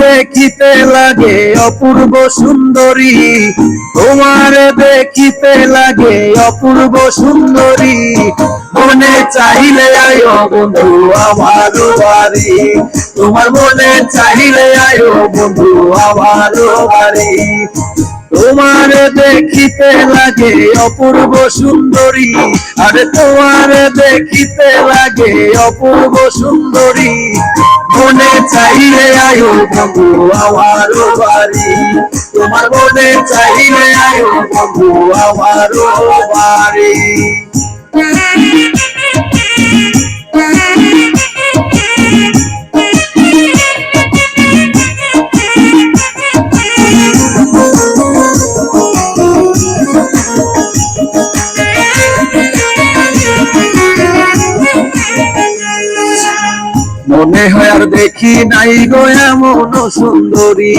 দেখিতে লাগে অপূর্ব সুন্দরী, তোমার দেখিতে লাগে অপূর্ব সুন্দরী। মনে চাইলে আয়ো বন্ধু আমার বাড়ি, তোমার মনে চাইলে আয়ো বন্ধু আমার বাড়ি। তোমার দেখিতে লাগে অপূর্ব সুন্দরী, আরে তোমার দেখিতে লাগে অপূর্ব সুন্দরী। মনে চাইলে আয়ো বন্ধু আমার বাড়ি, তোমার মনে চাইলে আয়ো বন্ধু আমার বাড়ি। মনে হয় আর দেখি নাই গো এমন সুন্দরী,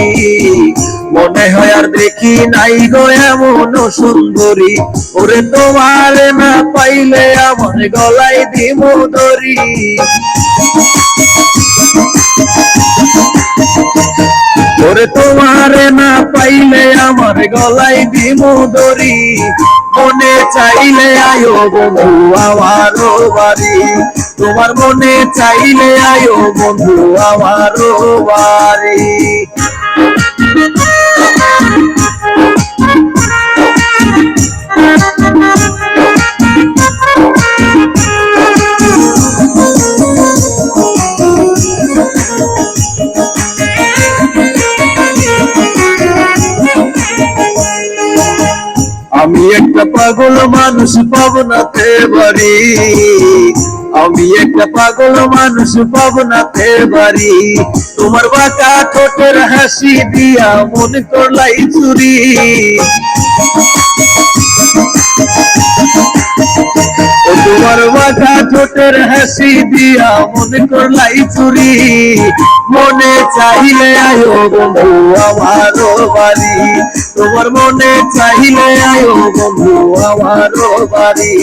মনে হয় আর দেখি নাই গো এমন সুন্দরী। ওরে তোমার না পাইলে আমার গলায় দিব দড়ি। ওরে তোমার না পাইলে আমার গলায় দিব দড়ি। মনে চাইলে আয়ো বন্ধু আমার বাড়ি, তোমার মনে চাইলে আয়ো বন্ধু আমার বাড়ি। আমি একটা পাগল মানুষ পাবনাতে বাড়ি, আমি একটা পাগল মানুষ পাবনাতে বাড়ি। তোমার বাঁকা ঠোঁটের হাসি দিয়া মন করলাই চুরি। তোমার বাঁকা ঠোঁটের হাসি দিয়া মন করলাই চুরি। মনে চাইলে আয়ো বন্ধু আমার বাড়ি, তোমার মনে চাইলে আয়ো বন্ধু আমার বাড়ি।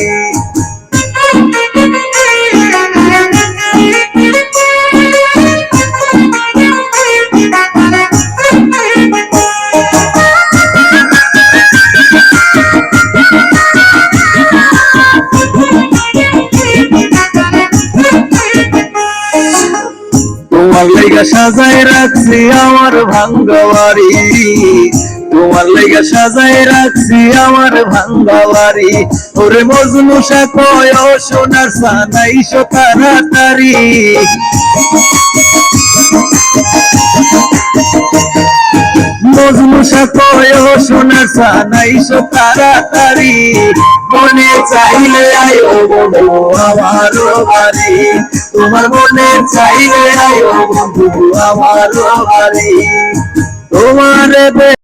তোমার লাইগা সাজায় রাখছি আমার ভাঙ্গা বাড়ি, তোমার লাইগা সাজায় রাখছি আমার ভাঙ্গা বাড়ি। ওরে মজনু সা কয় ও সোনার সানাইশো তাড়াতাড়ি। মজনু সা কয় ও সোনার সানাইশো তাড়াতাড়ি। মনে চাইলে আয়ো বন্ধু আমার বাড়ি, তোমার মনে চাইলে আয়ো বন্ধু আমার বাড়ি। তোমার